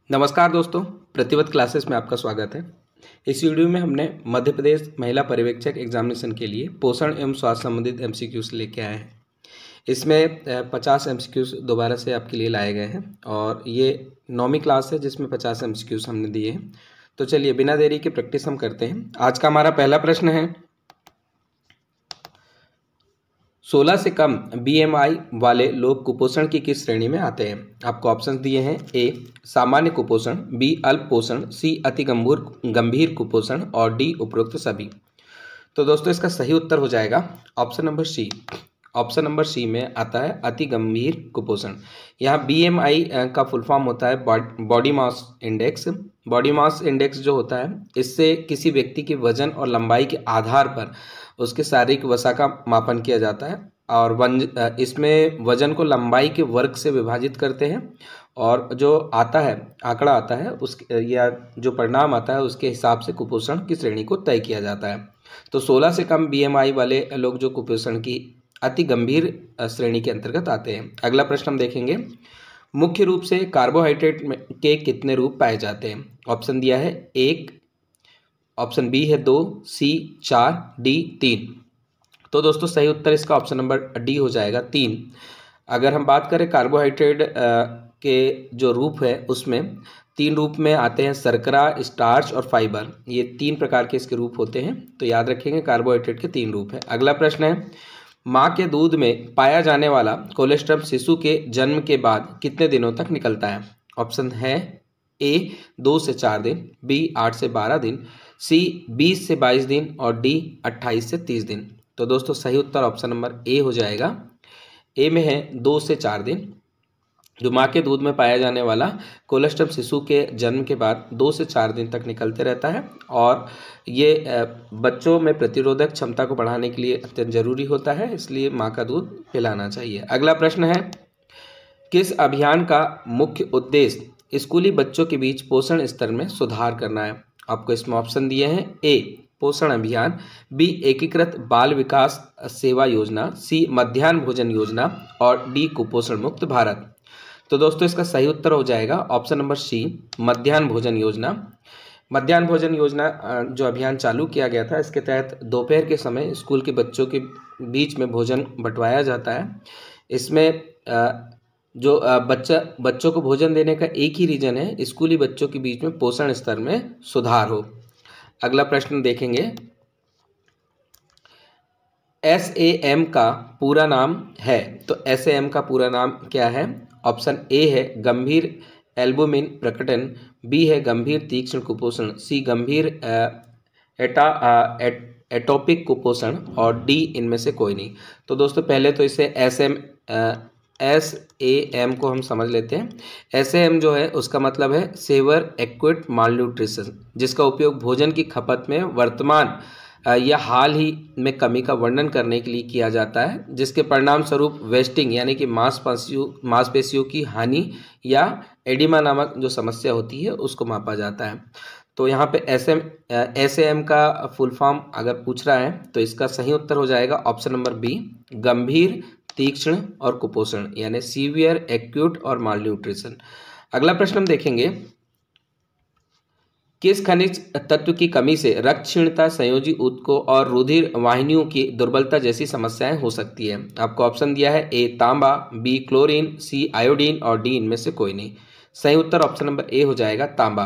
नमस्कार दोस्तों, प्रतिवत क्लासेस में आपका स्वागत है। इस वीडियो में हमने मध्य प्रदेश महिला पर्यवेक्षक एग्जामिनेशन के लिए पोषण एवं स्वास्थ्य संबंधित एमसीक्यूज लेके आए हैं। इसमें 50 एमसीक्यूज दोबारा से आपके लिए लाए गए हैं और ये 9वीं क्लास है जिसमें 50 एमसीक्यूज हमने दिए हैं। तो चलिए बिना देरी के प्रैक्टिस हम करते हैं। आज का हमारा पहला प्रश्न है, 16 से कम बीएमआई वाले लोग कुपोषण की किस श्रेणी में आते हैं? आपको ऑप्शन दिए हैं। ए सामान्य कुपोषण, बी अल्प पोषण, सी अति गंभीर कुपोषण और डी उपरोक्त सभी। तो दोस्तों इसका सही उत्तर हो जाएगा option number C. Option number C में आता है अति गंभीर कुपोषण। यहाँ बीएमआई का फुल फॉर्म होता है body mass index. Body mass index जो होता है इससे किसी व्यक्ति के वजन और लंबाई के आधार पर उसके शारीरिक वसा का मापन किया जाता है और इसमें वजन को लंबाई के वर्ग से विभाजित करते हैं और जो आता है आंकड़ा आता है उस या जो परिणाम आता है उसके हिसाब से कुपोषण की श्रेणी को तय किया जाता है। तो 16 से कम बीएमआई वाले लोग जो कुपोषण की अति गंभीर श्रेणी के अंतर्गत आते हैं। अगला प्रश्न हम देखेंगे, मुख्य रूप से कार्बोहाइड्रेट के कितने रूप पाए जाते हैं? ऑप्शन दिया है 1, ऑप्शन बी है 2, सी 4, डी 3। तो दोस्तों सही उत्तर इसका ऑप्शन नंबर डी हो जाएगा 3। अगर हम बात करें कार्बोहाइड्रेट के जो रूप है उसमें 3 रूप में आते हैं, शर्करा, स्टार्च और फाइबर। ये 3 प्रकार के इसके रूप होते हैं। तो याद रखेंगे कार्बोहाइड्रेट के 3 रूप है। अगला प्रश्न है, माँ के दूध में पाया जाने वाला कोलेस्ट्रम शिशु के जन्म के बाद कितने दिनों तक निकलता है? ऑप्शन है ए 2 से 4 दिन, बी 8 से 12 दिन, सी 20 से 22 दिन और डी 28 से 30 दिन। तो दोस्तों सही उत्तर ऑप्शन नंबर ए हो जाएगा। ए में है 2 से 4 दिन। जो माँ के दूध में पाया जाने वाला कोलेस्ट्रम शिशु के जन्म के बाद 2 से 4 दिन तक निकलते रहता है और ये बच्चों में प्रतिरोधक क्षमता को बढ़ाने के लिए अत्यंत जरूरी होता है, इसलिए माँ का दूध पिलाना चाहिए। अगला प्रश्न है, किस अभियान का मुख्य उद्देश्य स्कूली बच्चों के बीच पोषण स्तर में सुधार करना है? आपको इसमें ऑप्शन दिए हैं। ए पोषण अभियान, बी एकीकृत बाल विकास सेवा योजना, सी मध्याह्न भोजन योजना और डी कुपोषण मुक्त भारत। तो दोस्तों इसका सही उत्तर हो जाएगा ऑप्शन नंबर सी, मध्याह्न भोजन योजना। मध्याह्न भोजन योजना जो अभियान चालू किया गया था, इसके तहत दोपहर के समय स्कूल के बच्चों के बीच में भोजन बंटवाया जाता है। इसमें जो बच्चों को भोजन देने का एक ही रीजन है, स्कूली बच्चों के बीच में पोषण स्तर में सुधार हो। अगला प्रश्न देखेंगे, SAM का पूरा नाम है, तो SAM का पूरा नाम क्या है? ऑप्शन ए है गंभीर एल्बुमिन प्रकटन, बी है गंभीर तीक्ष्ण कुपोषण, सी गंभीर एटोपिक कुपोषण और डी इनमें से कोई नहीं। तो दोस्तों पहले तो इसे SAM को हम समझ लेते हैं। SAM जो है उसका मतलब है सेवर एक्यूट मालन्यूट्रिशन, जिसका उपयोग भोजन की खपत में वर्तमान या हाल ही में कमी का वर्णन करने के लिए किया जाता है, जिसके परिणाम स्वरूप वेस्टिंग यानी कि मांसपेशियों की हानि या एडिमा नामक जो समस्या होती है उसको मापा जाता है। तो यहाँ पे SAM का फुल फॉर्म अगर पूछ रहा है तो इसका सही उत्तर हो जाएगा ऑप्शन नंबर बी, गंभीर तीक्ष्ण और कुपोषण यानी सीवियर एक्यूट और मालन्यूट्रिशन। अगला प्रश्न हम देखेंगे, किस खनिज तत्व की कमी से रक्त क्षीणता, संयोजी ऊतकों और रुधिर वाहिनियों की दुर्बलता जैसी समस्याएं हो सकती है? आपको ऑप्शन दिया है। ए तांबा, बी क्लोरीन, सी आयोडीन और डी इनमें से कोई नहीं। सही उत्तर ऑप्शन नंबर ए हो जाएगा तांबा।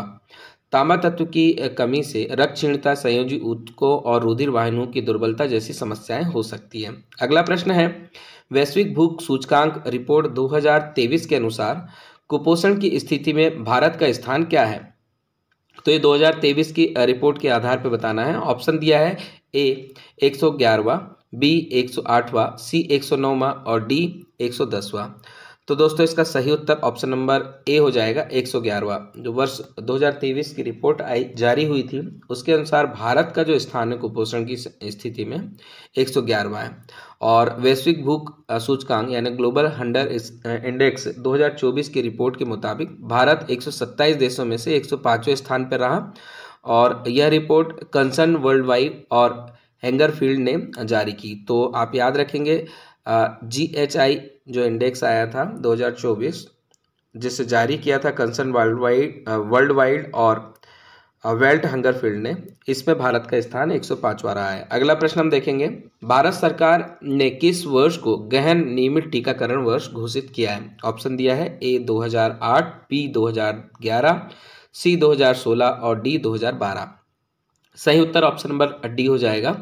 तांबा तत्व की कमी से रक्त क्षीणता, संयोजी ऊतकों और रुधिर वाहिनियों की दुर्बलता जैसी समस्याएं हो सकती है। अगला प्रश्न है, वैश्विक भूख सूचकांक रिपोर्ट 2023 के अनुसार कुपोषण की स्थिति में भारत का स्थान क्या है? तो ये 2023 की रिपोर्ट के आधार पर बताना है। ऑप्शन दिया है। ए 111वां, बी 108वां, सी 109वां और डी 110वां। तो दोस्तों इसका सही उत्तर ऑप्शन नंबर ए हो जाएगा 111वां। जो वर्ष 2023 की रिपोर्ट जारी हुई थी उसके अनुसार भारत का जो स्थान है कुपोषण की स्थिति में 111वां है और वैश्विक भूख सूचकांक यानी ग्लोबल हंगर इंडेक्स 2024 की रिपोर्ट के मुताबिक भारत 127 देशों में से 105वें स्थान पर रहा और यह रिपोर्ट कंसर्न वर्ल्ड वाइड और हैंगरफील्ड ने जारी की। तो आप याद रखेंगे GHI जो इंडेक्स आया था 2024 जिसे जारी किया था कंसर्न वर्ल्ड वाइड और वेल्ट हंगरफील्ड ने, इसमें भारत का स्थान 105वां रहा है। अगला प्रश्न हम देखेंगे, भारत सरकार ने किस वर्ष को गहन नियमित टीकाकरण वर्ष घोषित किया है? ऑप्शन दिया है ए 2008, बी 2011, सी 2016 और डी 2012। सही उत्तर ऑप्शन नंबर डी हो जाएगा।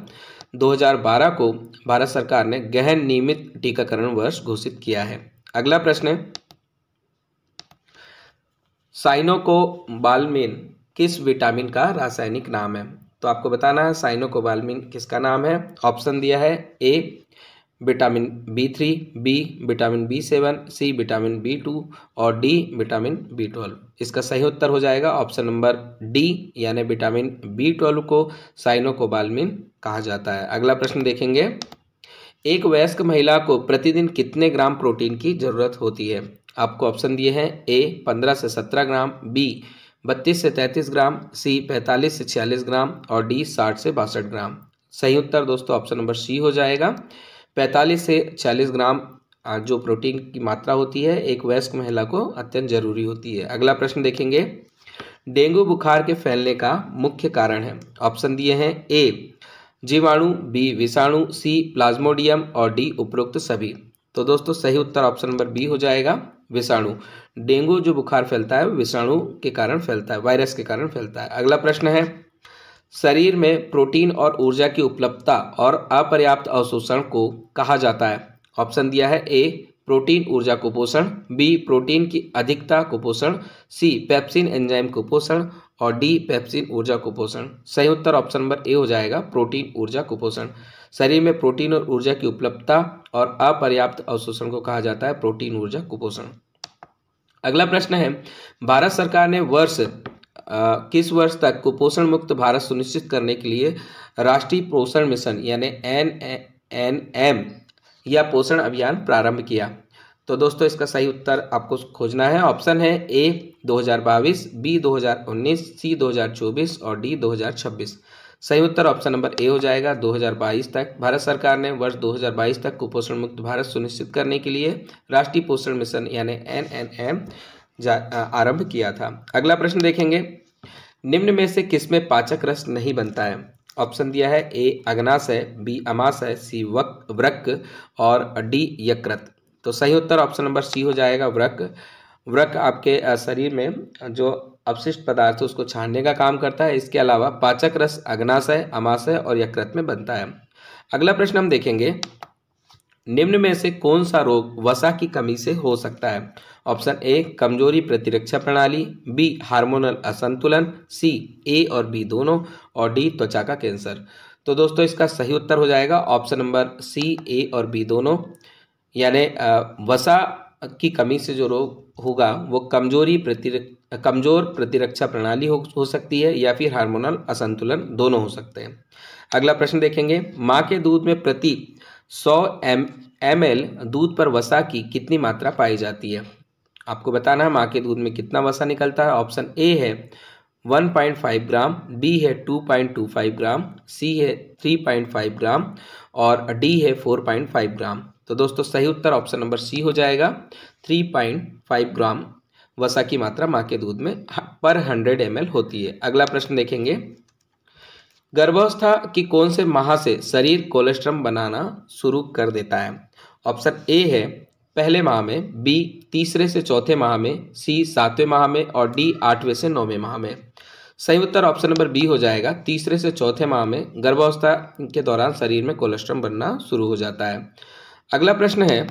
2012 को भारत सरकार ने गहन नियमित टीकाकरण वर्ष घोषित किया है। अगला प्रश्न है, साइनोकोबालमिन किस विटामिन का रासायनिक नाम है? तो आपको बताना है साइनोकोबालमिन किसका नाम है। ऑप्शन दिया है A vitamin B3, B vitamin B7, C vitamin B2 और डी विटामिन B12। इसका सही उत्तर हो जाएगा ऑप्शन नंबर डी, यानी विटामिन B12 को साइनोकोबालमिन कहा जाता है। अगला प्रश्न देखेंगे, एक वयस्क महिला को प्रतिदिन कितने ग्राम प्रोटीन की जरूरत होती है? आपको ऑप्शन दिए हैं ए 15 से 17 ग्राम, बी 32 से 33 ग्राम, सी 45 से 46 ग्राम और डी 60 से 62 ग्राम। सही उत्तर दोस्तों ऑप्शन नंबर सी हो जाएगा। 45 से 40 ग्राम जो प्रोटीन की मात्रा होती है एक वयस्क महिला को अत्यंत जरूरी होती है। अगला प्रश्न देखेंगे, डेंगू बुखार के फैलने का मुख्य कारण है? ऑप्शन दिए हैं ए जीवाणु, बी विषाणु, सी प्लाज्मोडियम और डी उपरोक्त सभी। तो दोस्तों सही उत्तर ऑप्शन नंबर बी हो जाएगा, विषाणु। डेंगू जो बुखार फैलता है विषाणु के कारण फैलता है, वायरस के कारण फैलता है। अगला प्रश्न है, शरीर में प्रोटीन और ऊर्जा की उपलब्धता और अपर्याप्त अवशोषण को कहा जाता है? ऑप्शन दिया है ए प्रोटीन ऊर्जा कुपोषण, बी प्रोटीन की अधिकता कुपोषण, सी पेप्सिन एंजाइम कुपोषण और डी पेप्सिन ऊर्जा कुपोषण। सही उत्तर ऑप्शन नंबर ए हो जाएगा, प्रोटीन ऊर्जा कुपोषण। शरीर में प्रोटीन और ऊर्जा की उपलब्धता और अपर्याप्त अवशोषण को कहा जाता है प्रोटीन ऊर्जा कुपोषण। अगला प्रश्न है, भारत सरकार ने किस वर्ष तक कुपोषण मुक्त भारत सुनिश्चित करने के लिए राष्ट्रीय पोषण मिशन यानी NNM या पोषण अभियान प्रारंभ किया? तो दोस्तों इसका सही उत्तर आपको खोजना है। ऑप्शन है ए 2022, बी 2019, सी 2024 और डी 2026। सही उत्तर ऑप्शन नंबर ए हो जाएगा, 2022 तक। भारत सरकार ने वर्ष 2022 तक कुपोषण मुक्त भारत सुनिश्चित करने के लिए राष्ट्रीय पोषण मिशन यानी NNM आरंभ किया था। अगला प्रश्न देखेंगे, निम्न में से किसमें पाचक रस नहीं बनता है? ऑप्शन दिया है ए अग्नाशय, बी अमाशय, सी वृक्क और डी यकृत। तो सही उत्तर ऑप्शन नंबर सी हो जाएगा, वृक्क। वृक्क आपके शरीर में जो अपशिष्ट पदार्थ उसको छानने का काम करता है। इसके अलावा पाचक रस अग्नाशय, अमाशय और यकृत में बनता है। अगला प्रश्न हम देखेंगे, निम्न में से कौन सा रोग वसा की कमी से हो सकता है? ऑप्शन ए कमजोरी प्रतिरक्षा प्रणाली, बी हार्मोनल असंतुलन, सी ए और बी दोनों और डी त्वचा का कैंसर। तो दोस्तों इसका सही उत्तर हो जाएगा ऑप्शन नंबर सी ए और बी दोनों, यानी वसा की कमी से जो रोग होगा वो कमजोर प्रतिरक्षा प्रणाली हो सकती है या फिर हार्मोनल असंतुलन, दोनों हो सकते हैं। अगला प्रश्न देखेंगे, माँ के दूध में प्रति 100 ml दूध पर वसा की कितनी मात्रा पाई जाती है? आपको बताना है माँ के दूध में कितना वसा निकलता है। ऑप्शन ए है 1.5 ग्राम, बी है 2.25 ग्राम, सी है 3.5 ग्राम और डी है 4.5 ग्राम। तो दोस्तों सही उत्तर ऑप्शन नंबर सी हो जाएगा, 3.5 ग्राम वसा की मात्रा माँ के दूध में पर 100 ml होती है। अगला प्रश्न देखेंगे, गर्भावस्था की कौन से माह से शरीर कोलेस्ट्रम बनाना शुरू कर देता है? ऑप्शन ए है पहले माह में, बी तीसरे से चौथे माह में, सी 7वें माह में और डी 8वें से 9वें माह में। सही उत्तर ऑप्शन नंबर बी हो जाएगा, तीसरे से चौथे माह में गर्भावस्था के दौरान शरीर में कोलेस्ट्रम बनना शुरू हो जाता है। अगला प्रश्न है,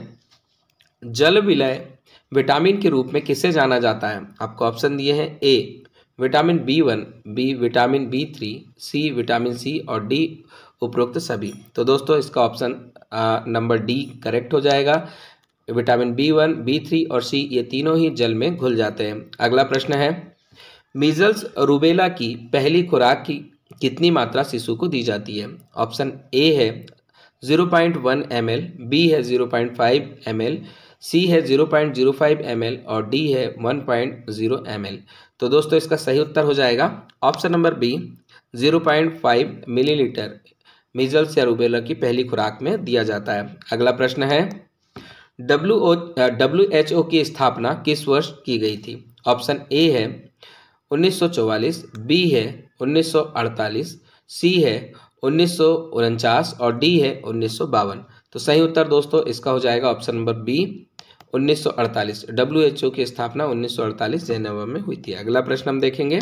जल विलय विटामिन के रूप में किसे जाना जाता है? आपको ऑप्शन दिए हैं A vitamin B1, B vitamin B3, C vitamin C और डी उपरोक्त सभी। तो दोस्तों इसका ऑप्शन नंबर डी करेक्ट हो जाएगा। विटामिन B1, B3 और सी ये तीनों ही जल में घुल जाते हैं। अगला प्रश्न है, मीजल्स रूबेला की पहली खुराक की कितनी मात्रा शिशु को दी जाती है? ऑप्शन ए है 0.1 ml, बी है 0.5 ml, सी है 0.05 ml और डी है 1.0 ml। तो दोस्तों इसका सही उत्तर हो जाएगा option number B, 0.5 millilitre measles या रूबेला की पहली खुराक में दिया जाता है। अगला प्रश्न है, WHO की स्थापना किस वर्ष की गई थी? ऑप्शन ए है 1944, बी है 1948, सी है 1949 और डी है 1952। तो सही उत्तर दोस्तों इसका हो जाएगा ऑप्शन नंबर बी 1948। WHO की स्थापना 1948 जेनेवा में हुई थी। अगला प्रश्न हम देखेंगे,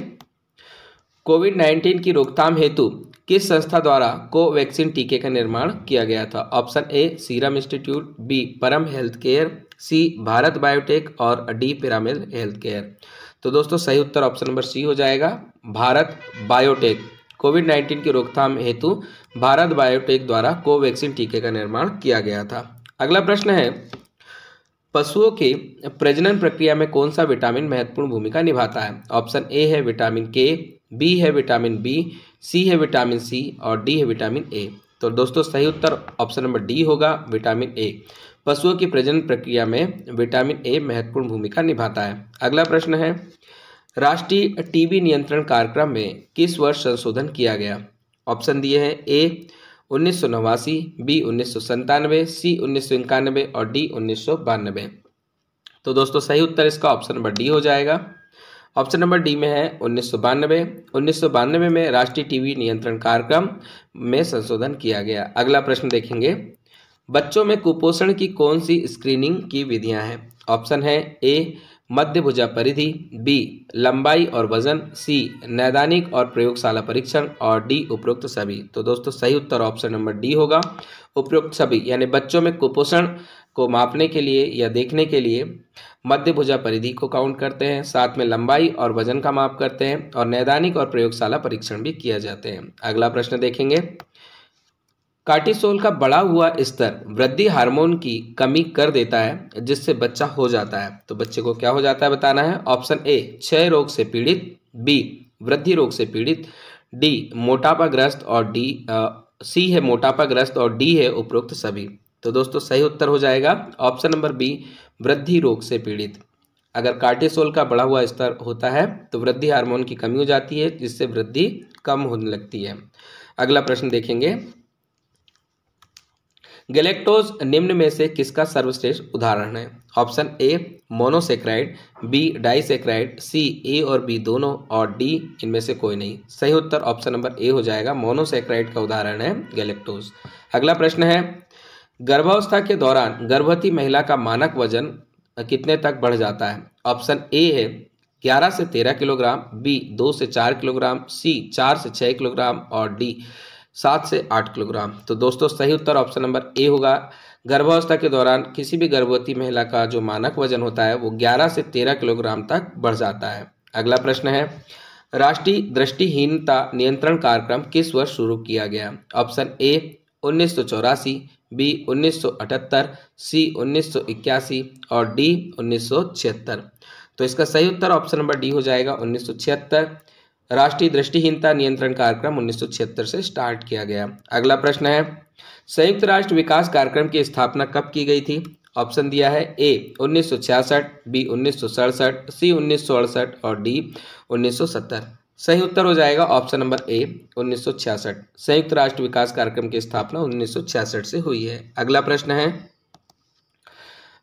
कोविड-19 की रोकथाम हेतु किस संस्था द्वारा कोवैक्सीन टीके का निर्माण किया गया था? Option A Serum Institute, B Param Health Care, C Bharat Biotech और डी पिरामिड हेल्थ केयर। तो दोस्तों सही उत्तर ऑप्शन नंबर सी हो जाएगा, भारत बायोटेक। कोविड-19 की रोकथाम हेतु भारत बायोटेक द्वारा कोवैक्सीन टीके का निर्माण किया गया था। अगला प्रश्न है, पशुओं की प्रजनन प्रक्रिया में कौन सा विटामिन महत्वपूर्ण भूमिका निभाता है? ऑप्शन ए है विटामिन के, बी है विटामिन बी, सी है विटामिन सी और डी है विटामिन ए। तो दोस्तों सही उत्तर ऑप्शन नंबर डी होगा, विटामिन ए। पशुओं की प्रजनन प्रक्रिया में विटामिन ए महत्वपूर्ण भूमिका निभाता है। अगला प्रश्न है, राष्ट्रीय टीबी नियंत्रण कार्यक्रम में किस वर्ष संशोधन किया गया? ऑप्शन दिए हैं ए 1989, बी 1997, सी 1991 और डी 1992। तो दोस्तों सही उत्तर इसका ऑप्शन नंबर डी हो जाएगा। ऑप्शन नंबर डी में है 1992। 1992 में राष्ट्रीय टीबी नियंत्रण कार्यक्रम में संशोधन किया गया। अगला प्रश्न देखेंगे, बच्चों में कुपोषण की कौन सी स्क्रीनिंग की विधियां हैं? ऑप्शन है ए मध्य भुजा परिधि, बी लंबाई और वजन, सी नैदानिक और प्रयोगशाला परीक्षण और डी उपरोक्त सभी। तो दोस्तों सही उत्तर ऑप्शन नंबर डी होगा, उपरोक्त सभी। यानी बच्चों में कुपोषण को मापने के लिए या देखने के लिए मध्य भुजा परिधि को काउंट करते हैं, साथ में लंबाई और वजन का माप करते हैं और नैदानिक और प्रयोगशाला परीक्षण भी किया जाते हैं। अगला प्रश्न देखेंगे, कार्टिसोल का बढ़ा हुआ स्तर वृद्धि हार्मोन की कमी कर देता है जिससे बच्चा हो जाता है। तो बच्चे को क्या हो जाता है बताना है। ऑप्शन ए क्षय रोग से पीड़ित, बी वृद्धि रोग से पीड़ित, डी मोटापाग्रस्त और सी है मोटापाग्रस्त और डी है उपरोक्त सभी। तो दोस्तों सही उत्तर हो जाएगा ऑप्शन नंबर बी वृद्धि रोग से पीड़ित। अगर कार्टिसोल का बढ़ा हुआ स्तर होता है तो वृद्धि हार्मोन की कमी हो जाती है जिससे वृद्धि कम होने लगती है। अगला प्रश्न देखेंगे, गैलेक्टोज निम्न में से किसका सर्वश्रेष्ठ उदाहरण है? Option A monosaccharide, B disaccharide, C A और बी दोनों और डी इनमें से कोई नहीं। सही उत्तर ऑप्शन नंबर ए हो जाएगा, मोनोसेक्राइड का उदाहरण है गैलेक्टोज। अगला प्रश्न है, गर्भावस्था के दौरान गर्भवती महिला का मानक वजन कितने तक बढ़ जाता है? ऑप्शन ए है 11 से 13 किलोग्राम, बी 2 से 4 किलोग्राम, सी 4 से 6 किलोग्राम और डी 7 से 8 किलोग्राम। तो दोस्तों सही उत्तर ऑप्शन नंबर ए होगा, गर्भावस्था के दौरान किसी भी गर्भवती महिला का जो मानक वजन होता है वो 11 से 13 किलोग्राम तक बढ़ जाता है। अगला प्रश्न है, राष्ट्रीय दृष्टिहीनता नियंत्रण कार्यक्रम किस वर्ष शुरू किया गया? ऑप्शन ए 1984, बी 1978, सी 1981 और डी 1976। तो इसका सही उत्तर ऑप्शन नंबर डी हो जाएगा 1976। राष्ट्रीय दृष्टिहीनता नियंत्रण कार्यक्रम 1976 से स्टार्ट किया गया। अगला प्रश्न है, संयुक्त राष्ट्र विकास कार्यक्रम की स्थापना कब की गई थी? ऑप्शन दिया है ए 1966, बी 1967, सी 1968 और डी 1970। सही उत्तर हो जाएगा ऑप्शन नंबर ए 1966। संयुक्त राष्ट्र विकास कार्यक्रम की स्थापना 1966 से हुई है। अगला प्रश्न है,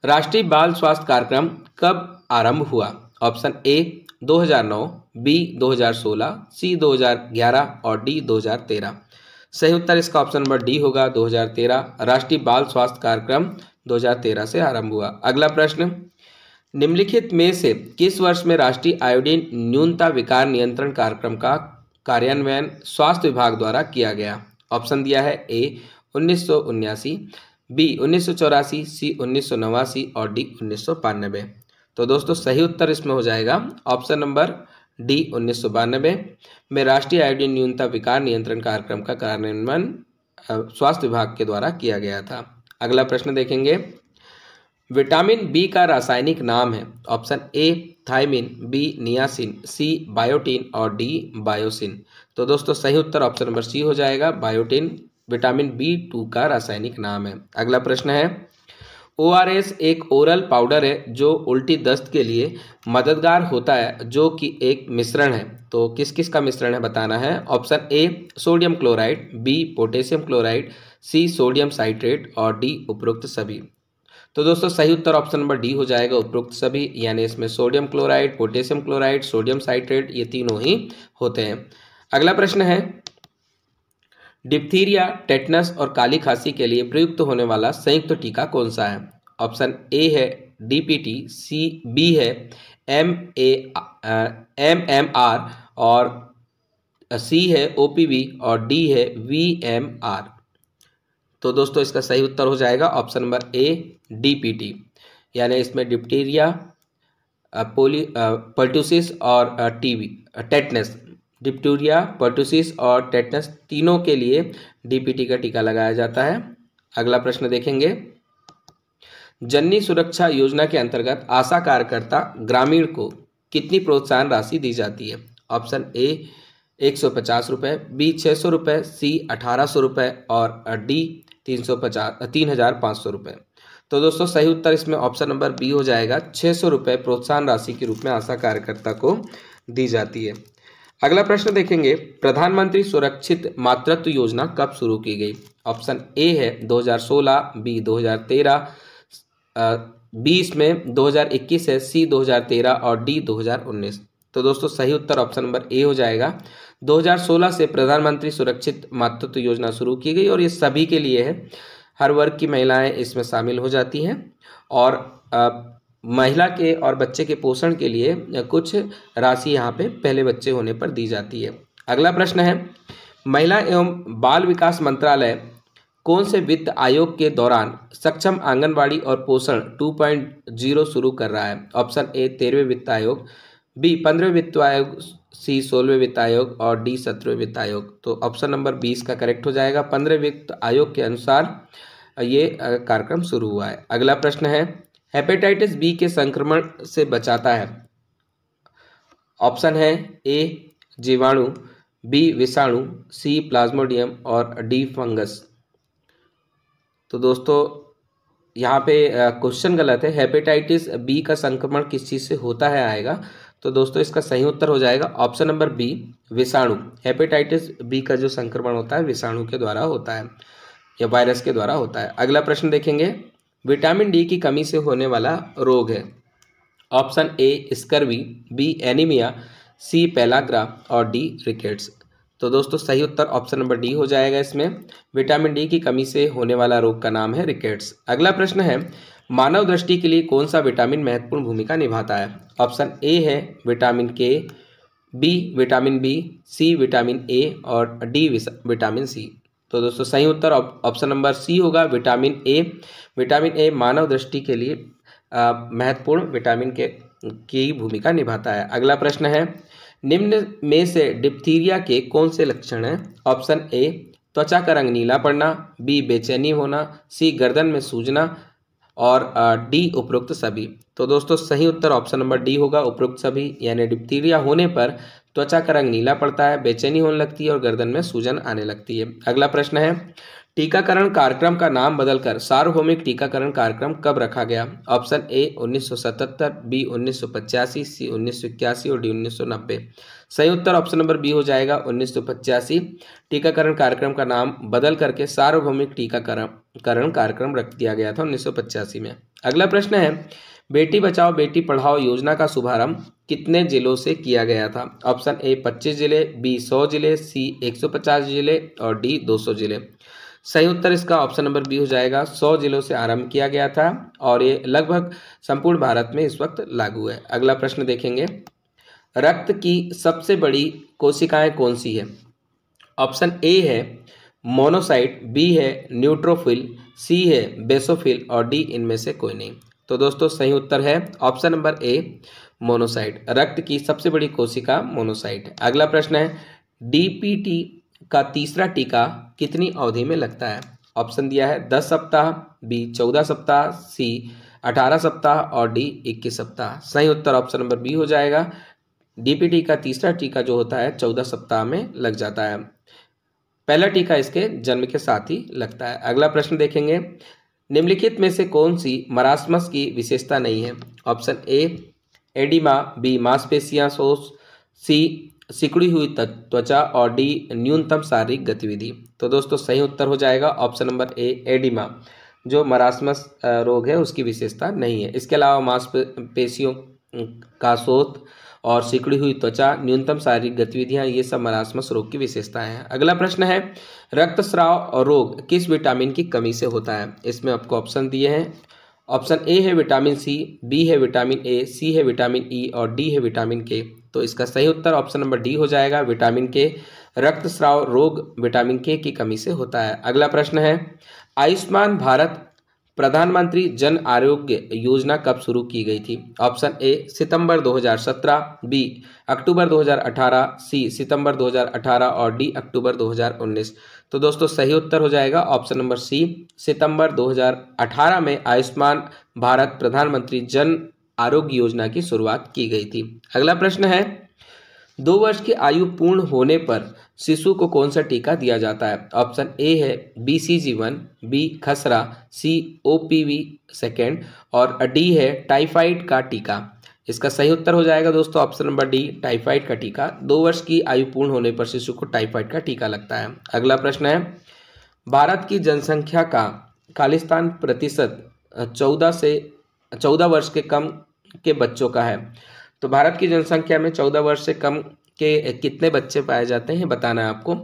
राष्ट्रीय बाल स्वास्थ्य कार्यक्रम कब आरंभ हुआ? ऑप्शन ए 2009, बी 2016, सी 2011 और डी 2013। सही उत्तर इसका ऑप्शन नंबर डी होगा 2013। राष्ट्रीय बाल स्वास्थ्य कार्यक्रम 2013 से आरंभ हुआ। अगला प्रश्न, निम्नलिखित में से किस वर्ष में राष्ट्रीय आयोडीन न्यूनता विकार नियंत्रण कार्यक्रम का कार्यान्वयन स्वास्थ्य विभाग द्वारा किया गया? ऑप्शन दिया है ए 1979, बी 1984, सी 1989 और डी 1992। तो दोस्तों सही उत्तर इसमें हो जाएगा ऑप्शन नंबर डी 1992 में राष्ट्रीय आयोडीन न्यूनता विकार नियंत्रण कार्यक्रम का कार्यान्वयन स्वास्थ्य विभाग के द्वारा किया गया था। अगला प्रश्न देखेंगे, विटामिन बी का रासायनिक नाम है? Option A thiamine, B niacin, C biotin और डी बायोसिन। तो दोस्तों सही उत्तर ऑप्शन नंबर सी हो जाएगा, बायोटिन विटामिन B2 का रासायनिक नाम है। अगला प्रश्न है, ORS एक ओरल पाउडर है जो उल्टी दस्त के लिए मददगार होता है जो कि एक मिश्रण है। तो किस किस का मिश्रण है बताना है। Option A sodium chloride, B potassium chloride, C sodium citrate और डी उपरोक्त सभी। तो दोस्तों सही उत्तर ऑप्शन नंबर डी हो जाएगा, उपरोक्त सभी, यानी इसमें sodium chloride, potassium chloride, sodium citrate ये तीनों ही होते हैं। अगला प्रश्न है, डिप्थीरिया, टेटनस और काली खांसी के लिए प्रयुक्त होने वाला संयुक्त टीका कौन सा है? ऑप्शन ए है डीपीटी, बी है MMR और सी है ओपीवी और डी है VMR। तो दोस्तों इसका सही उत्तर हो जाएगा ऑप्शन नंबर ए डीपीटी, यानी इसमें डिप्थीरिया, पर्टुसिस और टेटनस, डिप्थीरिया, पर्टुसिस और टेटनस तीनों के लिए डीपीटी का टीका लगाया जाता है। अगला प्रश्न देखेंगे, जननी सुरक्षा योजना के अंतर्गत आशा कार्यकर्ता ग्रामीण को कितनी प्रोत्साहन राशि दी जाती है? ऑप्शन ए 150 रुपये, बी 600 रुपये, सी 1800 रुपये और डी 3500 रुपये। तो दोस्तों सही उत्तर इसमें ऑप्शन नंबर बी हो जाएगा, 600 रुपये प्रोत्साहन राशि के रूप में आशा कार्यकर्ता को दी जाती है। अगला प्रश्न देखेंगे, प्रधानमंत्री सुरक्षित मातृत्व योजना कब शुरू की गई? ऑप्शन ए है 2016, बी 2013, बी इसमें 2021 है, सी 2013 और डी 2019। तो दोस्तों सही उत्तर ऑप्शन नंबर ए हो जाएगा, 2016 से प्रधानमंत्री सुरक्षित मातृत्व योजना शुरू की गई और ये सभी के लिए है, हर वर्ग की महिलाएं इसमें शामिल हो जाती हैं और महिला के और बच्चे के पोषण के लिए कुछ राशि यहाँ पे पहले बच्चे होने पर दी जाती है। अगला प्रश्न है, महिला एवं बाल विकास मंत्रालय कौन से वित्त आयोग के दौरान सक्षम आंगनबाड़ी और पोषण 2.0 शुरू कर रहा है? ऑप्शन ए 13वें वित्त आयोग, बी 15वें वित्त आयोग, सी 16वें वित्त आयोग और डी 17वें वित्त आयोग। तो ऑप्शन नंबर 20 का करेक्ट हो जाएगा, 15वें वित्त आयोग के अनुसार ये कार्यक्रम शुरू हुआ है। अगला प्रश्न है, हेपेटाइटिस बी के संक्रमण से बचाता है? ऑप्शन है ए जीवाणु, बी विषाणु, सी प्लाज्मोडियम और डी फंगस। तो दोस्तों यहाँ पे क्वेश्चन गलत है, हेपेटाइटिस बी का संक्रमण किस चीज़ से होता है आएगा। तो दोस्तों इसका सही उत्तर हो जाएगा ऑप्शन नंबर बी विषाणु। हेपेटाइटिस बी का जो संक्रमण होता है विषाणु के द्वारा होता है या वायरस के द्वारा होता है। अगला प्रश्न देखेंगे, विटामिन डी की कमी से होने वाला रोग है? Option A scurvy, B anaemia, C pellagra और डी रिकेट्स। तो दोस्तों सही उत्तर ऑप्शन नंबर डी हो जाएगा, इसमें विटामिन डी की कमी से होने वाला रोग का नाम है रिकेट्स। अगला प्रश्न है, मानव दृष्टि के लिए कौन सा विटामिन महत्वपूर्ण भूमिका निभाता है? ऑप्शन ए है vitamin K, B vitamin B, C vitamin A और डी विटामिन सी। तो दोस्तों सही उत्तर ऑप्शन नंबर सी होगा, विटामिन ए। विटामिन ए मानव दृष्टि के लिए महत्वपूर्ण विटामिन की भूमिका निभाता है। अगला प्रश्न है, निम्न में से डिप्थीरिया के कौन से लक्षण हैं? ऑप्शन ए त्वचा का रंग नीला पड़ना, बी बेचैनी होना, सी गर्दन में सूजना और डी उपरोक्त सभी। तो दोस्तों सही उत्तर ऑप्शन नंबर डी होगा, उपरोक्त सभी, यानी डिप्थीरिया होने पर त्वचा का रंग नीला पड़ता है, बेचैनी होने लगती है और गर्दन में सूजन आने लगती है। अगला प्रश्न है, टीकाकरण कार्यक्रम का नाम बदलकर सार्वभौमिक टीकाकरण कार्यक्रम कब रखा गया? ऑप्शन ए 1977, बी 1985, सी 1981 और डी 1990। सही उत्तर ऑप्शन नंबर बी हो जाएगा, 1985। टीकाकरण कार्यक्रम का नाम बदल करके सार्वभौमिक टीकाकरण कार्यक्रम रख दिया गया था 1985 में। अगला प्रश्न है, बेटी बचाओ बेटी पढ़ाओ योजना का शुभारंभ कितने जिलों से किया गया था? ऑप्शन ए 25 जिले, बी 100 जिले, सी 150 जिले और डी 200 जिले। सही उत्तर इसका ऑप्शन नंबर बी हो जाएगा, 100 जिलों से आरंभ किया गया था और ये लगभग संपूर्ण भारत में इस वक्त लागू है। अगला प्रश्न देखेंगे, रक्त की सबसे बड़ी कोशिकाएं कौन सी है? ऑप्शन ए है मोनोसाइट, बी है न्यूट्रोफिल, सी है बेसोफिल और डी इनमें से कोई नहीं। तो दोस्तों सही उत्तर है ऑप्शन नंबर ए मोनोसाइट। रक्त की सबसे बड़ी कोशिका मोनोसाइट है। अगला प्रश्न है, डीपीटी का तीसरा टीका कितनी अवधि में लगता है? ऑप्शन दिया है 10 सप्ताह, बी 14 सप्ताह, सी 18 सप्ताह और डी 21 सप्ताह। सही उत्तर ऑप्शन नंबर बी हो जाएगा, डीपीटी का तीसरा टीका जो होता है 14 सप्ताह में लग जाता है। पहला टीका इसके जन्म के साथ ही लगता है। अगला प्रश्न देखेंगे, निम्नलिखित में से कौन सी मरासमस की विशेषता नहीं है? ऑप्शन ए एडिमा, बी मांसपेशियां शोष, सी सिकुड़ी हुई त्वचा और डी न्यूनतम शारीरिक गतिविधि। तो दोस्तों सही उत्तर हो जाएगा ऑप्शन नंबर ए एडिमा। जो मरासमस रोग है उसकी विशेषता नहीं है। इसके अलावा मांसपेशियों का शोथ और सिकुड़ी हुई त्वचा, न्यूनतम शारीरिक गतिविधियां, ये सब मरासमस रोग की विशेषताएं हैं। अगला प्रश्न है, रक्तस्राव रोग किस विटामिन की कमी से होता है? इसमें आपको ऑप्शन दिए हैं। ऑप्शन ए है विटामिन सी, बी है विटामिन ए, सी है विटामिन ई और डी है विटामिन के। तो इसका सही उत्तर ऑप्शन नंबर डी हो जाएगा, विटामिन के। रक्तस्राव रोग विटामिन के की कमी से होता है। अगला प्रश्न है, आयुष्मान भारत प्रधानमंत्री जन आरोग्य योजना कब शुरू की गई थी? ऑप्शन ए सितंबर 2017, बी अक्टूबर 2018, सी सितंबर 2018 और डी अक्टूबर 2019। तो दोस्तों सही उत्तर हो जाएगा ऑप्शन नंबर सी, सितंबर 2018 में आयुष्मान भारत प्रधानमंत्री जन आरोग्य योजना की शुरुआत की गई थी। अगला प्रश्न है, 2 वर्ष की आयु पूर्ण होने पर शिशु को कौन सा टीका दिया जाता है? ऑप्शन ए है BCG1, बी खसरा, सी OPV सेकेंड और डी है टाइफाइड का टीका। इसका सही उत्तर हो जाएगा दोस्तों ऑप्शन नंबर डी, टाइफाइड का टीका। 2 वर्ष की आयु पूर्ण होने पर शिशु को टाइफाइड का टीका लगता है। अगला प्रश्न है, भारत की जनसंख्या का खालिस्तान प्रतिशत 14 वर्ष के कम के बच्चों का है। तो भारत की जनसंख्या में 14 वर्ष से कम के कितने बच्चे पाए जाते हैं बताना है आपको।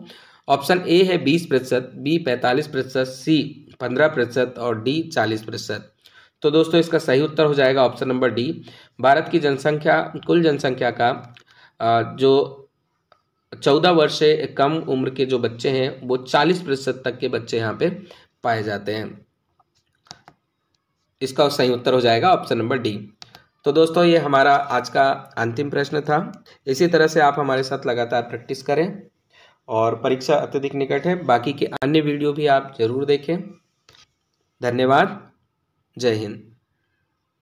ऑप्शन ए है 20%, बी 45%, सी 15% और डी 40%। तो दोस्तों इसका सही उत्तर हो जाएगा ऑप्शन नंबर डी, भारत की जनसंख्या, कुल जनसंख्या का जो 14 वर्ष से कम उम्र के जो बच्चे हैं वो 40% तक के बच्चे यहाँ पे पाए जाते हैं। इसका सही उत्तर हो जाएगा ऑप्शन नंबर डी। तो दोस्तों ये हमारा आज का अंतिम प्रश्न था। इसी तरह से आप हमारे साथ लगातार प्रैक्टिस करें और परीक्षा अत्यधिक निकट है, बाकी के अन्य वीडियो भी आप जरूर देखें। धन्यवाद। जय हिंद।